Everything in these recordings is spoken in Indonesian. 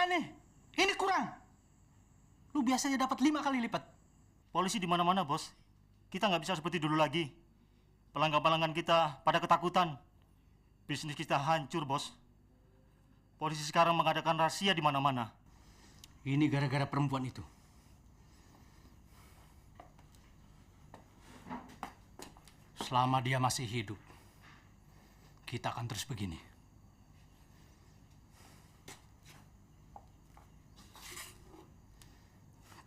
nih. Ini kurang. Lu biasanya dapat 5 kali lipat. Polisi di mana-mana, Bos. Kita nggak bisa seperti dulu lagi. Pelanggan-pelanggan kita pada ketakutan. Bisnis kita hancur, Bos. Polisi sekarang mengadakan rahasia di mana-mana. Ini gara-gara perempuan itu. Selama dia masih hidup, kita akan terus begini.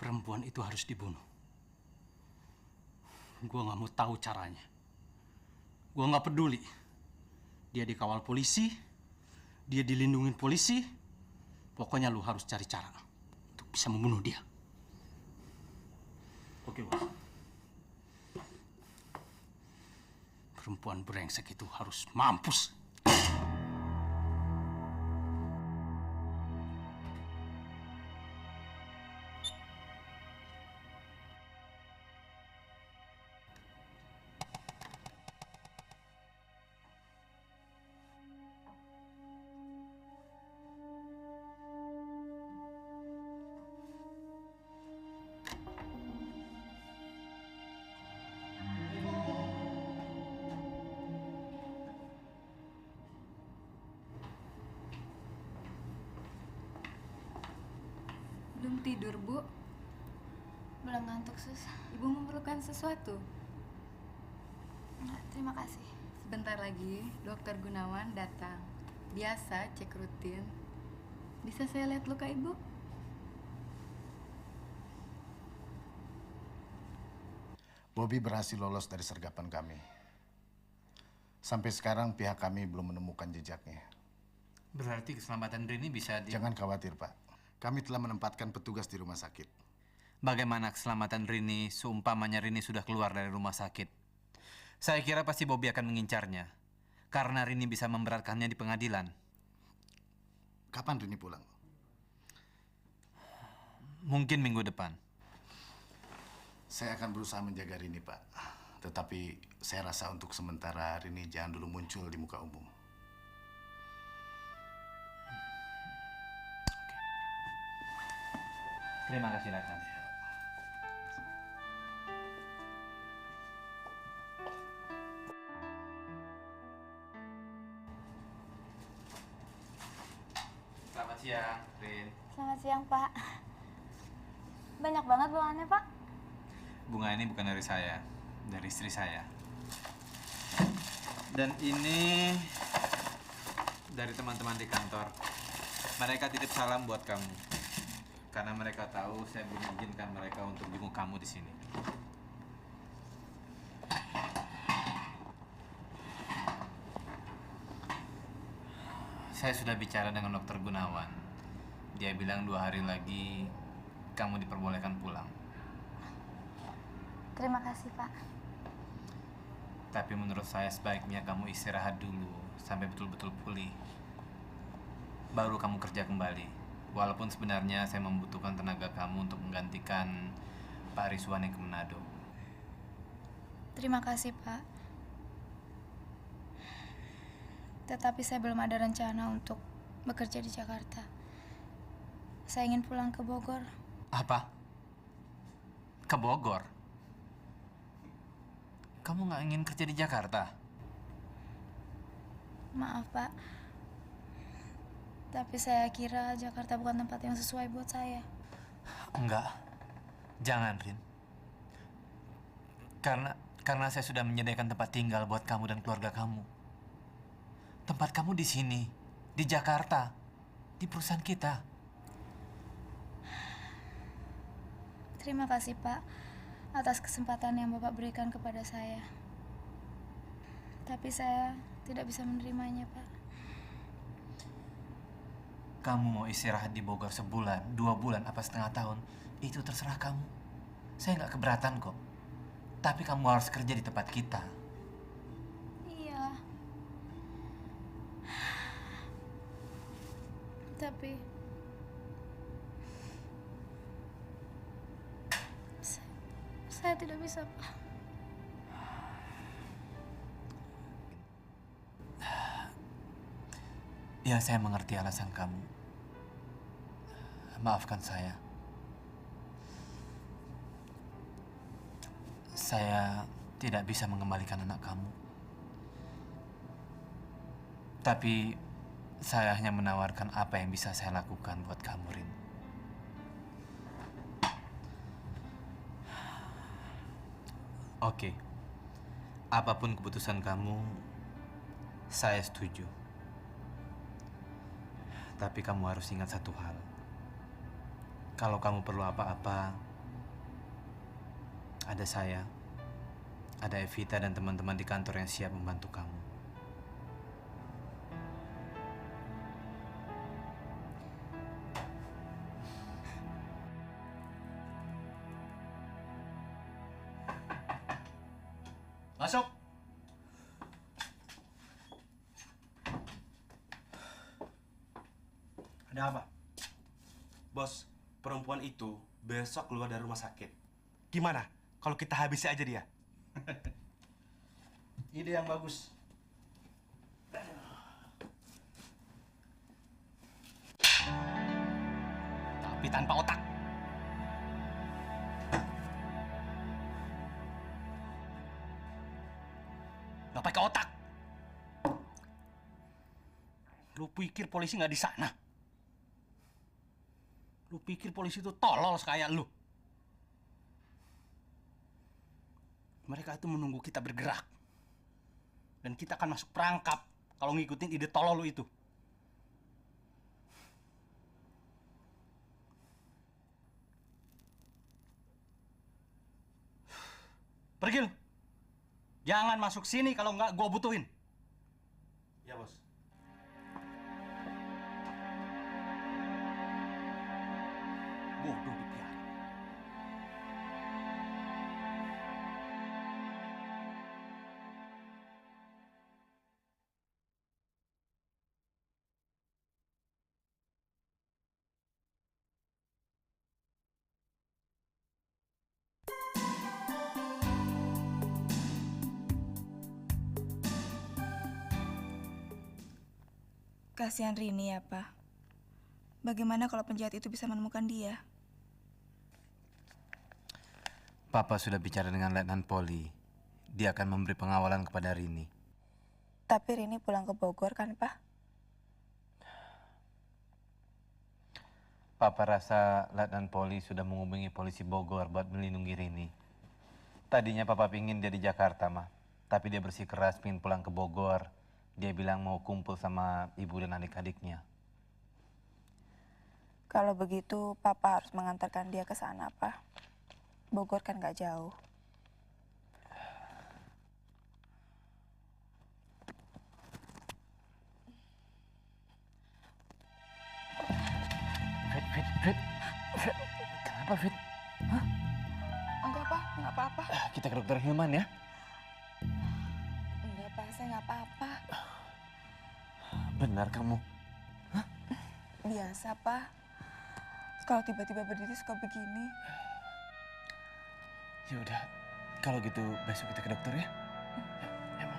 Perempuan itu harus dibunuh. Gua nggak mau tahu caranya. Gua nggak peduli. Dia dikawal polisi, dia dilindungin polisi. Pokoknya lu harus cari cara untuk bisa membunuh dia. Oke, Bos. Perempuan brengsek itu harus mampus. Belum tidur, Bu? Belum ngantuk, Sus. Ibu memerlukan sesuatu? Enggak, terima kasih. Sebentar lagi, Dokter Gunawan datang. Biasa, cek rutin. Bisa saya lihat luka Ibu? Bobby berhasil lolos dari sergapan kami. Sampai sekarang pihak kami belum menemukan jejaknya. Berarti keselamatan Rini bisa Jangan khawatir, Pak. Kami telah menempatkan petugas di rumah sakit. Bagaimana keselamatan Rini seumpamanya Rini sudah keluar dari rumah sakit? Saya kira pasti Bobby akan mengincarnya. Karena Rini bisa memberatkannya di pengadilan. Kapan Rini pulang? Mungkin minggu depan. Saya akan berusaha menjaga Rini, Pak. Tetapi saya rasa untuk sementara Rini jangan dulu muncul di muka umum. Terima kasih, Nathan. Selamat siang, Rin. Selamat siang, Pak. Banyak banget bawaannya, Pak. Bunga ini bukan dari saya, dari istri saya. Dan ini dari teman-teman di kantor. Mereka titip salam buat kamu. Karena mereka tahu saya belum mengizinkan mereka untuk jenguk kamu di sini. Saya sudah bicara dengan Dokter Gunawan. Dia bilang 2 hari lagi kamu diperbolehkan pulang. Terima kasih, Pak. Tapi menurut saya sebaiknya kamu istirahat dulu sampai betul-betul pulih. Baru kamu kerja kembali. Walaupun sebenarnya saya membutuhkan tenaga kamu untuk menggantikan Pak Rizwan yang ke Manado. Terima kasih, Pak. Tetapi saya belum ada rencana untuk bekerja di Jakarta. Saya ingin pulang ke Bogor. Apa? Ke Bogor? Kamu nggak ingin kerja di Jakarta? Maaf, Pak. Tapi saya kira Jakarta bukan tempat yang sesuai buat saya. Enggak. Jangan, Rin. Karena saya sudah menyediakan tempat tinggal buat kamu dan keluarga kamu. Tempat kamu di sini, di Jakarta, di perusahaan kita. Terima kasih, Pak, atas kesempatan yang Bapak berikan kepada saya. Tapi saya tidak bisa menerimanya, Pak. Kamu mau istirahat di Bogor sebulan, 2 bulan, apa setengah tahun, itu terserah kamu. Saya nggak keberatan kok. Tapi kamu harus kerja di tempat kita. Iya. Tapi saya tidak bisa, Pak. Ya, saya mengerti alasan kamu. Maafkan saya. Saya tidak bisa mengembalikan anak kamu. Tapi saya hanya menawarkan apa yang bisa saya lakukan buat kamu, Rin. Oke. Apapun keputusan kamu, saya setuju. Tapi kamu harus ingat satu hal. Kalau kamu perlu apa-apa, ada saya, ada Evita dan teman-teman di kantor yang siap membantu kamu. Masuk. Ada apa? Bos, perempuan itu besok keluar dari rumah sakit. Gimana kalau kita habisi aja dia? Ide yang bagus. Tapi tanpa otak. Nggak pakai otak. Lu pikir polisi nggak di sana? Lu pikir polisi itu tolol kayak lu? Mereka itu menunggu kita bergerak. Dan kita akan masuk perangkap kalau ngikutin ide tolol lu itu. Pergi lu. Jangan masuk sini kalau nggak gua butuhin. Ya, Bos. Bodoh dipiara. Kasihan Rini ya, Pak. Bagaimana kalau penjahat itu bisa menemukan dia? Papa sudah bicara dengan Letnan Poli. Dia akan memberi pengawalan kepada Rini. Tapi Rini pulang ke Bogor kan, Pak? Papa rasa Letnan Poli sudah menghubungi polisi Bogor buat melindungi Rini. Tadinya Papa pingin dia di Jakarta, mah. Tapi dia bersikeras pingin pulang ke Bogor. Dia bilang mau kumpul sama ibu dan adik-adiknya. Kalau begitu, Papa harus mengantarkan dia ke sana, Pak. Bogor kan nggak jauh. Fit. Kenapa, Fit? Hah? Enggak, Pak. Nggak apa-apa. Kita ke dokter Hilman ya? Enggak, Pak. Saya nggak apa-apa. Benar kamu? Biasa, Pak. Kalau tiba-tiba berdiri suka begini. Ya udah, kalau gitu besok kita ke dokter ya. Ya, Ma.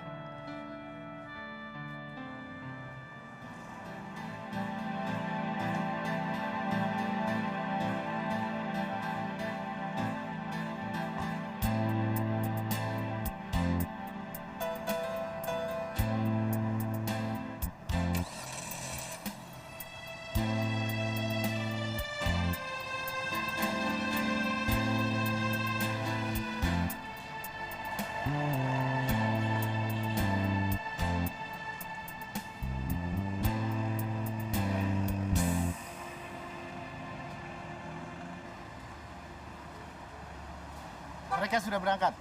Mereka sudah berangkat.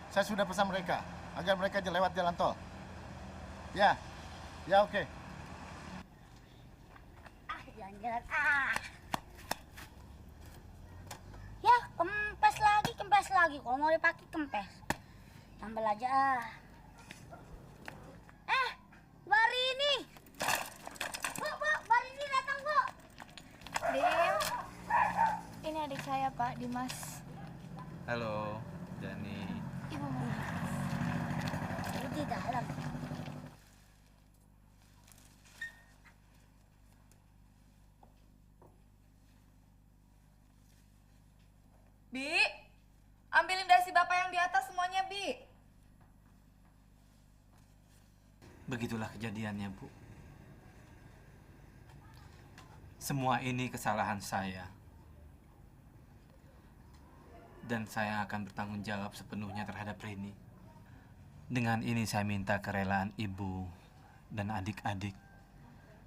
Saya sudah pesan mereka agar mereka lewat jalan tol. Ya, oke. Jalan-jalan Ya, kempes lagi. Kalau mau dipakai kempes. Tambal aja Mbak Rini. Bu, Mbak Rini datang, Bu. Dim, ini adik saya, Pak, Dimas. Halo, Dani. Ibu mana? Di dalam. Begitulah kejadiannya, Bu. Semua ini kesalahan saya. Dan saya akan bertanggung jawab sepenuhnya terhadap Rini. Dengan ini saya minta kerelaan ibu dan adik-adik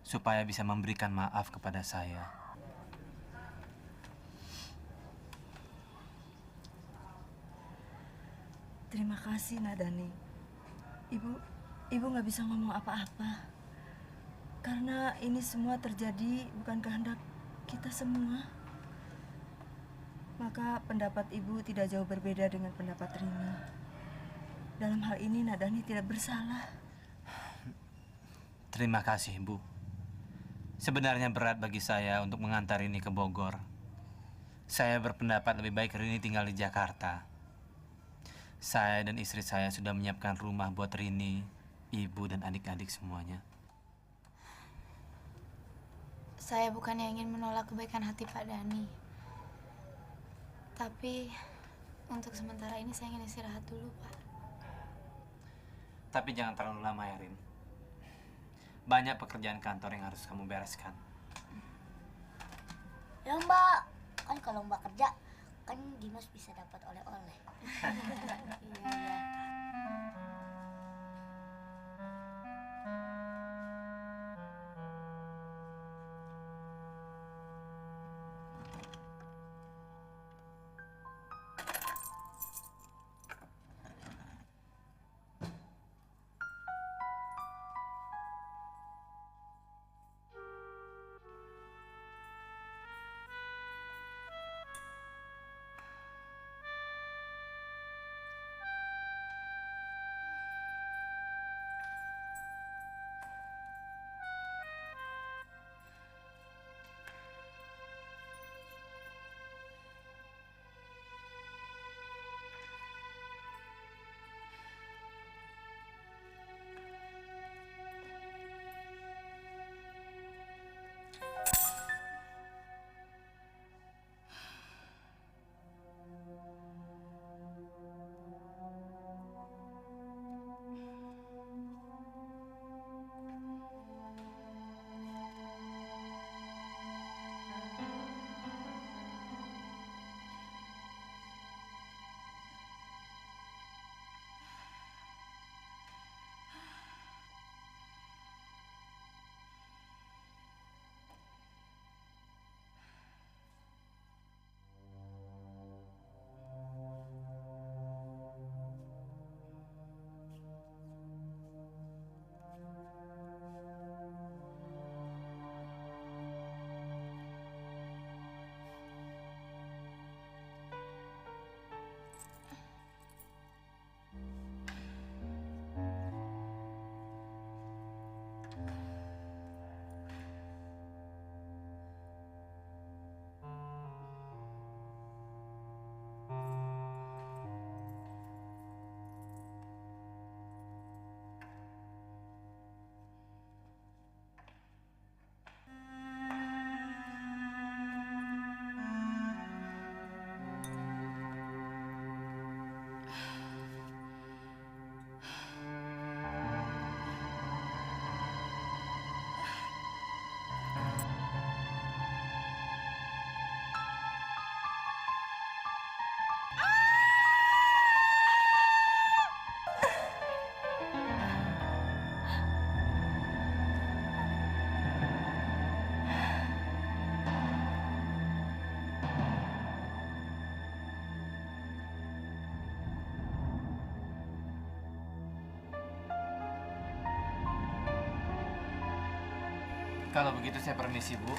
supaya bisa memberikan maaf kepada saya. Terima kasih, Nadani. Ibu nggak bisa ngomong apa-apa. Karena ini semua terjadi bukan kehendak kita semua. Maka pendapat ibu tidak jauh berbeda dengan pendapat Rini. Dalam hal ini Nadani tidak bersalah. Terima kasih, Bu. Sebenarnya berat bagi saya untuk mengantar Rini ke Bogor. Saya berpendapat lebih baik Rini tinggal di Jakarta. Saya dan istri saya sudah menyiapkan rumah buat Rini, ibu dan adik-adik semuanya. Saya bukannya ingin menolak kebaikan hati Pak Dani. Tapi untuk sementara ini saya ingin istirahat dulu, Pak. Tapi jangan terlalu lama ya, Rin. Banyak pekerjaan kantor yang harus kamu bereskan. Ya Mbak, kan kalau Mbak kerja, kan Dimas bisa dapat oleh-oleh. Iya. Kalau begitu saya permisi, Bu.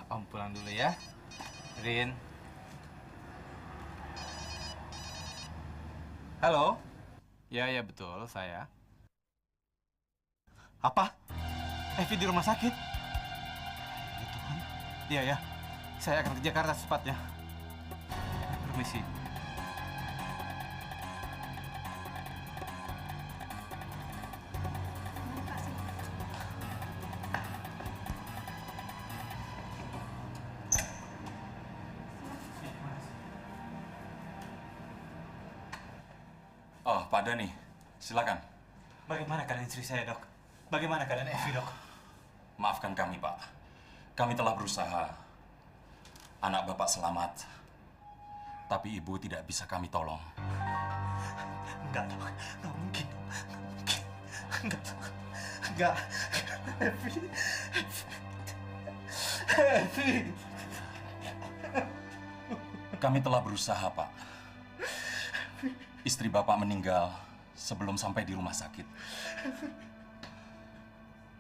Om pulang dulu ya. Rin. Halo? Ya, ya betul, saya. Apa? Evi di rumah sakit? Ya Tuhan. Iya ya, saya akan ke Jakarta secepatnya. Permisi. Oh, Pak Dani. Silakan. Bagaimana keadaan istri saya, Dok? Bagaimana keadaan Evi, Dok? Maafkan kami, Pak. Kami telah berusaha. Anak Bapak selamat. Tapi Ibu tidak bisa kami tolong. Enggak, Dok. Enggak mungkin. Enggak mungkin. Enggak, Dok. Enggak. Evi. Evi. Kami telah berusaha, Pak. Istri Bapak meninggal sebelum sampai di rumah sakit.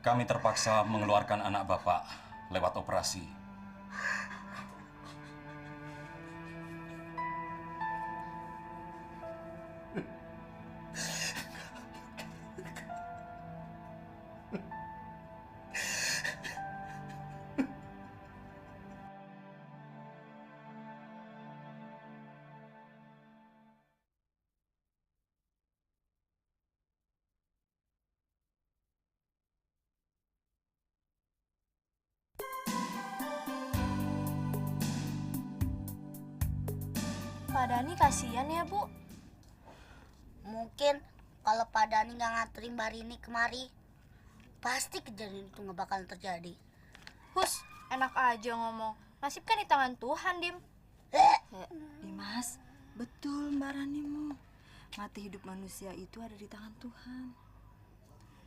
Kami terpaksa mengeluarkan anak Bapak lewat operasi. Pak Dani kasihan ya, Bu. Mungkin kalau Pak Dani nggak nganterin Mbak Rini kemari, pasti kejadian itu nggak bakalan terjadi. Hus, enak aja ngomong. Nasib kan di tangan Tuhan, Dim. Dimas, betul Mbak Ranimu. Mati hidup manusia itu ada di tangan Tuhan.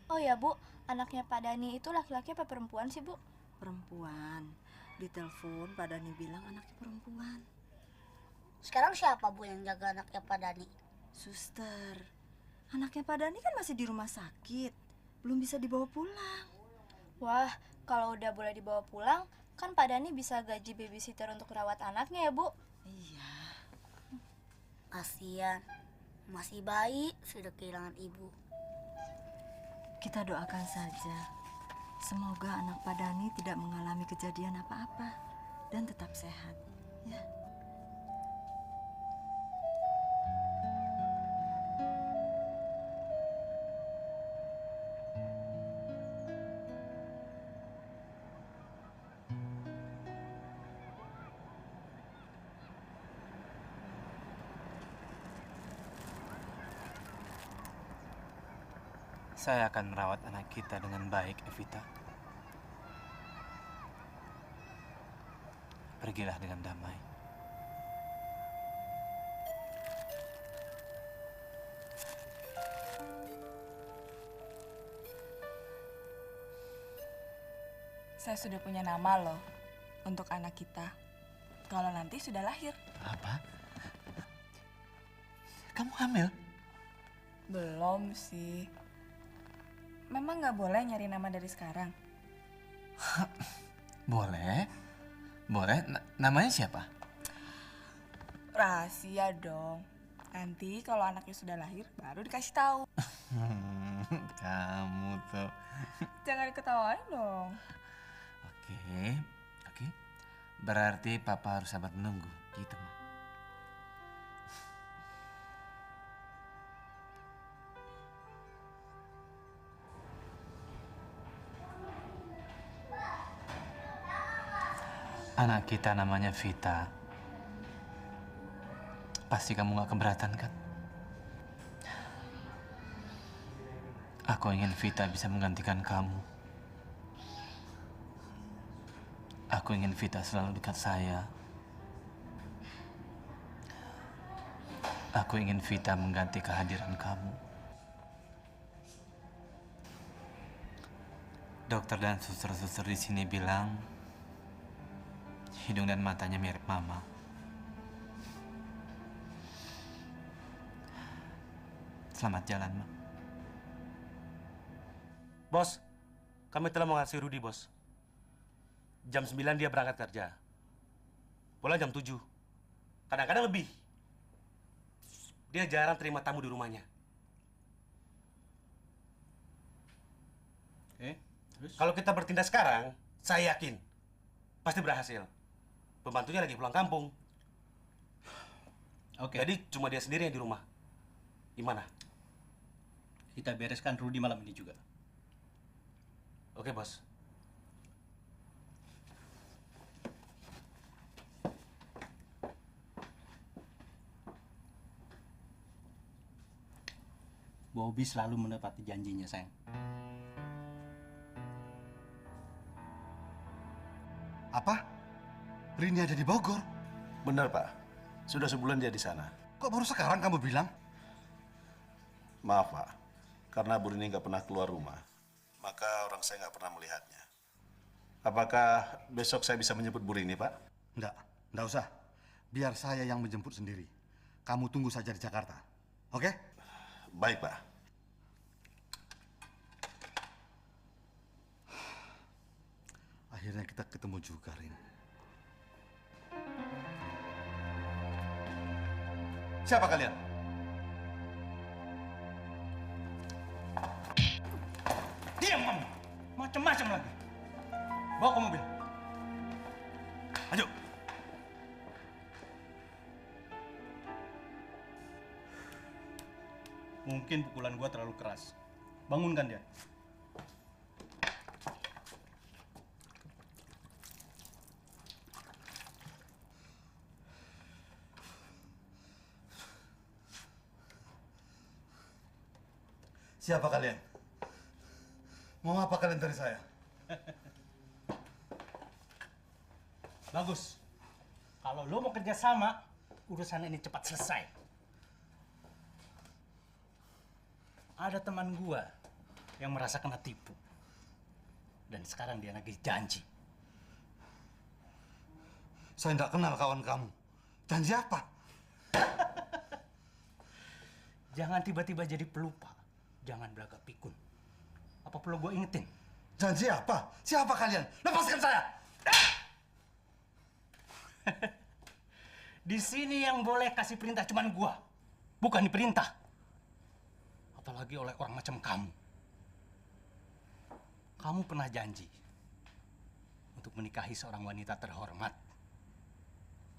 Oh ya, Bu. Anaknya Pak Dani itu laki-laki apa perempuan sih, Bu? Perempuan. Di telepon Pak Dani bilang anaknya perempuan. Sekarang siapa, Bu, yang jaga anaknya Pak Dani? Suster, anaknya Pak Dani kan masih di rumah sakit. Belum bisa dibawa pulang. Wah, kalau udah boleh dibawa pulang, kan Pak Dani bisa gaji babysitter untuk rawat anaknya ya, Bu? Iya. Kasihan, masih bayi sudah kehilangan ibu. Kita doakan saja. Semoga anak Pak Dani tidak mengalami kejadian apa-apa dan tetap sehat. Ya. Saya akan merawat anak kita dengan baik, Evita. Pergilah dengan damai. Saya sudah punya nama loh untuk anak kita. Kalau nanti sudah lahir. Apa? Kamu hamil? Belum sih. Memang nggak boleh nyari nama dari sekarang. Boleh. Boleh. Namanya siapa? Rahasia dong. Nanti kalau anaknya sudah lahir baru dikasih tahu. Kamu tuh. Jangan ketawain dong. Oke. Oke. Berarti Papa harus sabar menunggu. Gitu, Ma. Anak kita namanya Vita. Pasti kamu gak keberatan kan? Aku ingin Vita bisa menggantikan kamu. Aku ingin Vita selalu dekat saya. Aku ingin Vita mengganti kehadiran kamu. Dokter dan suster-suster di sini bilang hidung dan matanya mirip Mama. Selamat jalan, Ma. Bos, kami telah mengasih Rudi, Bos. Jam 9 dia berangkat kerja. Pulang jam 7. Kadang-kadang lebih. Dia jarang terima tamu di rumahnya. Oke, terus? Kalau kita bertindak sekarang, saya yakin pasti berhasil. Pembantunya lagi pulang kampung. Oke. Jadi cuma dia sendiri yang di rumah. Gimana? Kita bereskan Rudi malam ini juga. Oke, Bos. Bobby selalu menepati janjinya, sayang. Apa? Rini ada di Bogor? Benar, Pak. Sudah sebulan dia di sana. Kok baru sekarang kamu bilang? Maaf, Pak. Karena Bu Rini nggak pernah keluar rumah, maka orang saya nggak pernah melihatnya. Apakah besok saya bisa menjemput Bu Rini, Pak? Enggak usah. Biar saya yang menjemput sendiri. Kamu tunggu saja di Jakarta. Oke? Baik, Pak. Akhirnya kita ketemu juga, Rin. Siapa kalian? Diam kamu! Macam-macam lagi. Bawa ke mobil. Ayo. Mungkin pukulan gua terlalu keras. Bangunkan dia. Siapa kalian? Mau apa kalian dari saya? Bagus. Kalau lo mau kerja sama, urusan ini cepat selesai. Ada teman gua yang merasa kena tipu. Dan sekarang dia nagih janji. Saya tidak kenal kawan kamu. Janji apa? Jangan tiba-tiba jadi pelupa. Jangan belagak pikun. Apa perlu gue ingetin? Janji apa? Siapa kalian? Lepaskan saya! Di sini yang boleh kasih perintah cuman gua, bukan diperintah. Apalagi oleh orang macam kamu. Kamu pernah janji untuk menikahi seorang wanita terhormat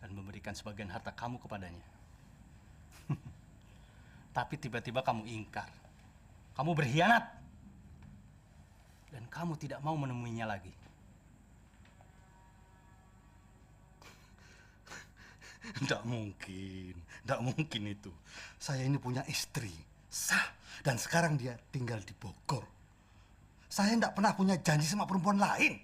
dan memberikan sebagian harta kamu kepadanya. Tapi tiba-tiba kamu ingkar. Kamu berkhianat. Dan kamu tidak mau menemuinya lagi. Tidak mungkin itu. Saya ini punya istri, sah, dan sekarang dia tinggal di Bogor. Saya tidak pernah punya janji sama perempuan lain.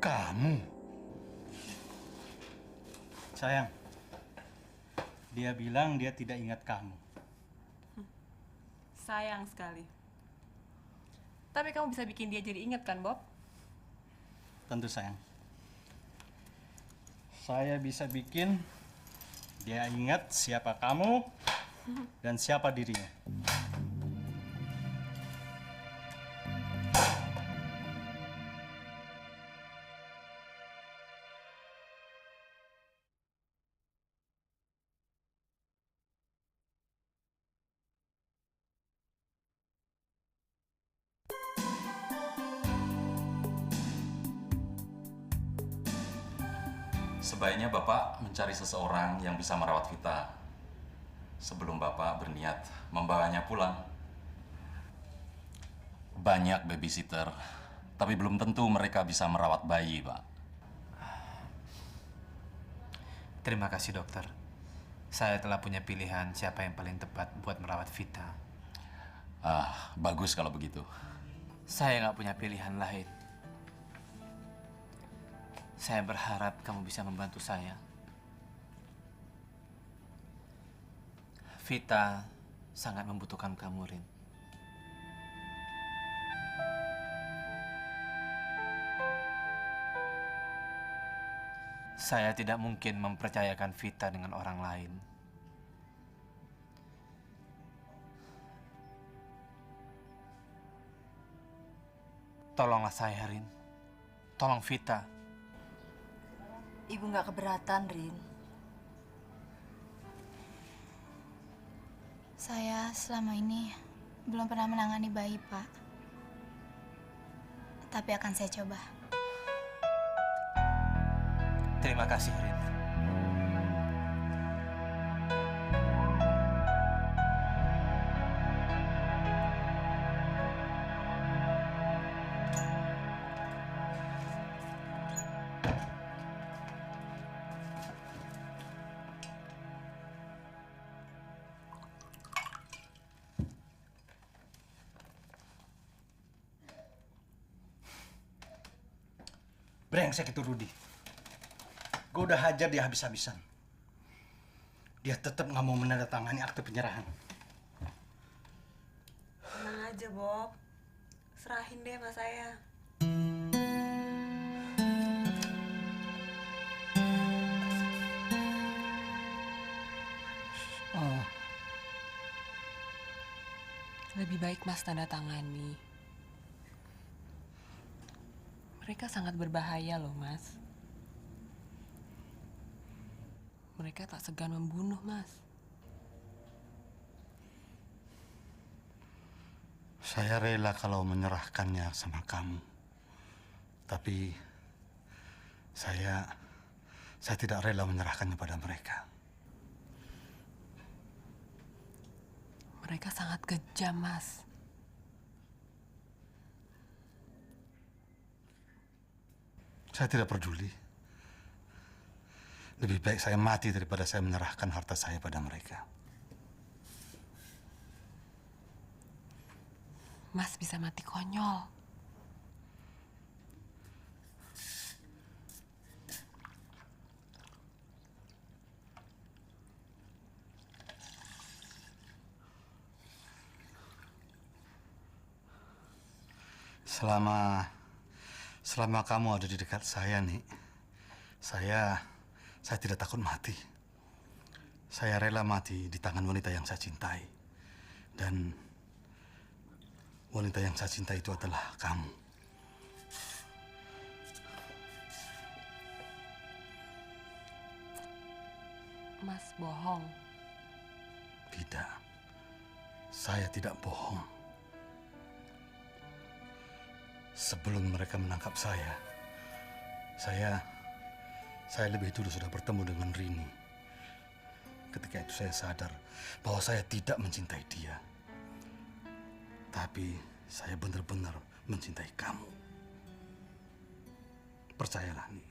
Kamu? Sayang, dia bilang dia tidak ingat kamu. Sayang sekali. Tapi kamu bisa bikin dia jadi ingat kan, Bob? Tentu sayang. Saya bisa bikin dia ingat siapa kamu dan siapa dirinya. Sebaiknya Bapak mencari seseorang yang bisa merawat Vita sebelum Bapak berniat membawanya pulang. Banyak babysitter, tapi belum tentu mereka bisa merawat bayi, Pak. Terima kasih, dokter. Saya telah punya pilihan siapa yang paling tepat buat merawat Vita. Bagus kalau begitu. Saya nggak punya pilihan lain. Saya berharap kamu bisa membantu saya. Vita sangat membutuhkan kamu, Rin. Saya tidak mungkin mempercayakan Vita dengan orang lain. Tolonglah saya, Rin. Tolong Vita. Ibu nggak keberatan, Rin. Saya selama ini belum pernah menangani bayi, Pak. Tapi akan saya coba. Terima kasih, Rin. Brengsek itu Rudi. Gue udah hajar dia habis-habisan. Dia tetap nggak mau menandatangani akte penyerahan. Tenang aja, Bob. Serahin deh sama saya. Oh. Lebih baik Mas tanda tangani. Mereka sangat berbahaya loh, Mas. Mereka tak segan membunuh, Mas. Saya rela kalau menyerahkannya sama kamu. Tapi saya tidak rela menyerahkannya pada mereka. Mereka sangat kejam, Mas. Saya tidak peduli. Lebih baik saya mati daripada saya menyerahkan harta saya pada mereka. Mas bisa mati konyol. Selama kamu ada di dekat saya, nih, saya tidak takut mati. Saya rela mati di tangan wanita yang saya cintai. Dan wanita yang saya cintai itu adalah kamu. Mas bohong. Tidak. Saya tidak bohong. Sebelum mereka menangkap saya lebih dulu sudah bertemu dengan Rini. Ketika itu saya sadar bahwa saya tidak mencintai dia. Tapi saya benar-benar mencintai kamu. Percayalah, Nih.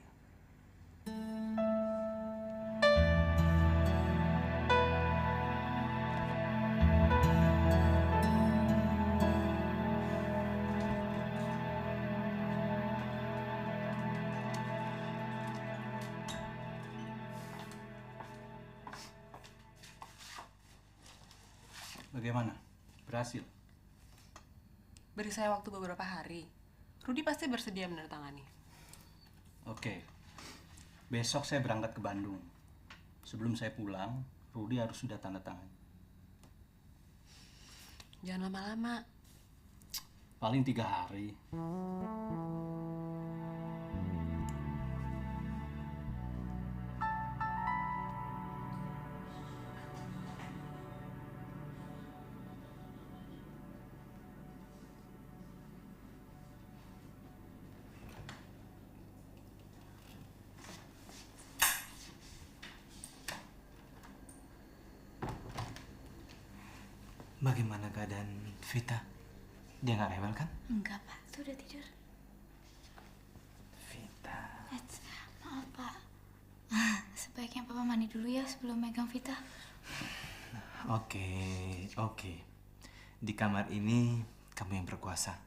Bagaimana? Berhasil? Beri saya waktu beberapa hari. Rudi pasti bersedia menandatangani. Oke. Besok saya berangkat ke Bandung. Sebelum saya pulang, Rudi harus sudah tanda tangan. Jangan lama-lama. Paling 3 hari. Bagaimana keadaan Vita? Dia nggak rewel kan? Enggak, Pak. Sudah tidur. Vita. Maaf, Pak. Sebaiknya Papa mandi dulu ya sebelum megang Vita. Oke. Di kamar ini kamu yang berkuasa.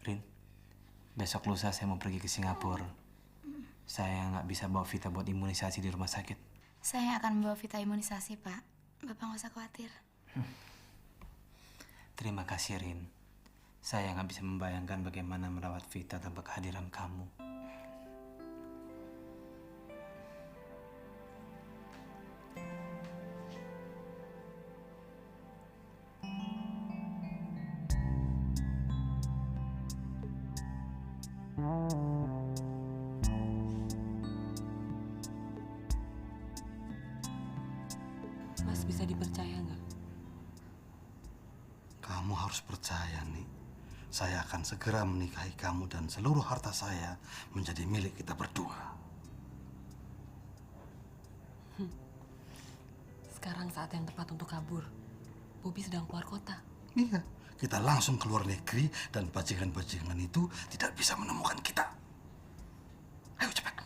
Rin, besok lusa saya mau pergi ke Singapura. Saya nggak bisa bawa Vita buat imunisasi di rumah sakit. Saya akan membawa Vita imunisasi, Pak. Bapak nggak usah khawatir. Terima kasih, Rin. Saya nggak bisa membayangkan bagaimana merawat Vita tanpa kehadiran kamu. Mas bisa dipercaya nggak? Kamu harus percaya, Nih. Saya akan segera menikahi kamu dan seluruh harta saya menjadi milik kita berdua. Sekarang saat yang tepat untuk kabur. Bobby sedang keluar kota. Iya, kita langsung keluar negeri dan bajingan-bajingan itu tidak bisa menemukan kita. Ayo cepat.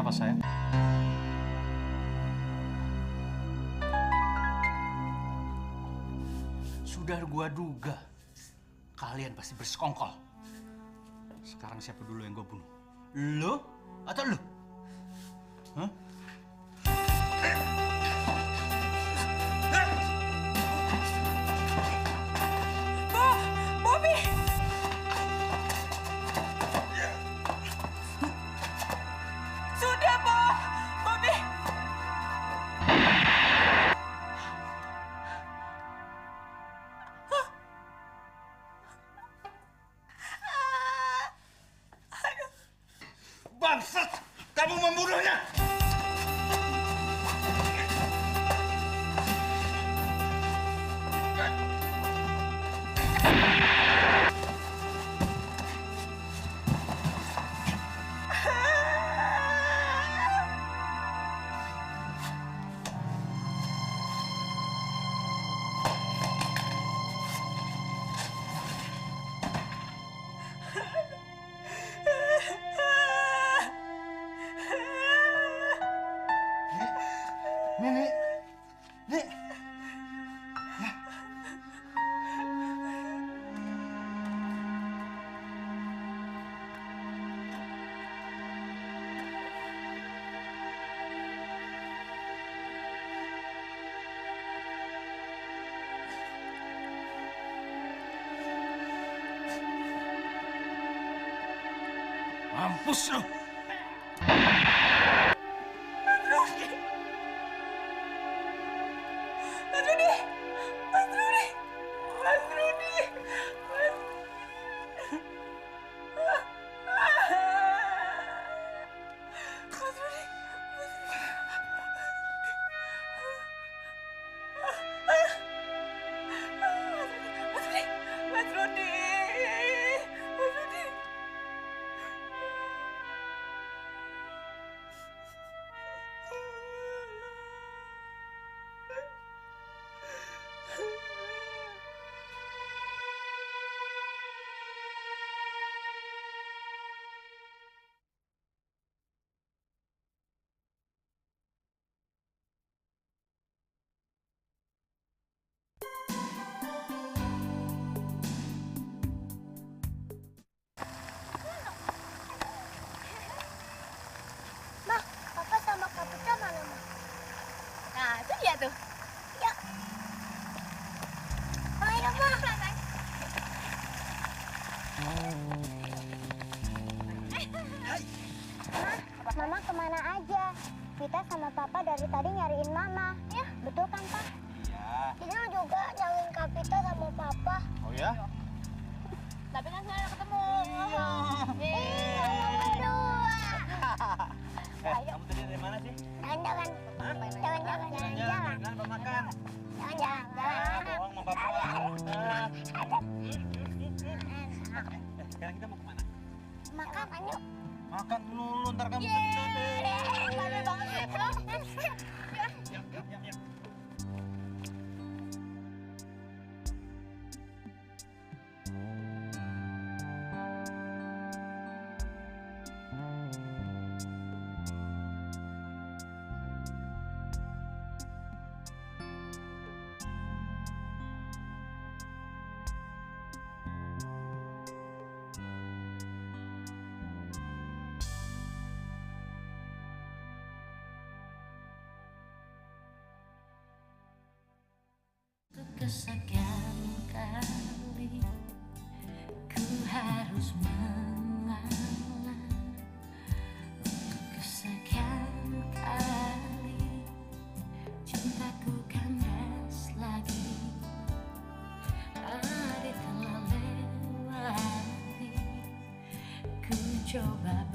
apa, sayang? Sudah gua duga kalian pasti bersekongkol. Sekarang siapa dulu yang gua bunuh? Lo atau lo? Hah? Bobby! Sudah, Bobby! Bangsat! Kamu membunuhnya! Nek. Mampus lu! tuh. Ya. Ayo, Ma. Mama kemana aja? Kita sama Papa dari tadi nyariin Mama. Ya, betul kan, Pak? Iya. Kita juga nyariin Kapita sama Papa. Oh ya? Tapi kan saya ketemu. Iya, Mama berdua. Kamu tadi dari mana sih? Jalan-jalan. Jalan-jalan. Mau makan? Jalan-jalan. Bohong mau papa. Sekarang kita mau kemana? Makan, yuk. Makan dulu, ntar kamu Rame banget. Kesekian kali ku harus mengalah, untuk kesekian kali cintaku kandas lagi. Hari telah lewati, ku coba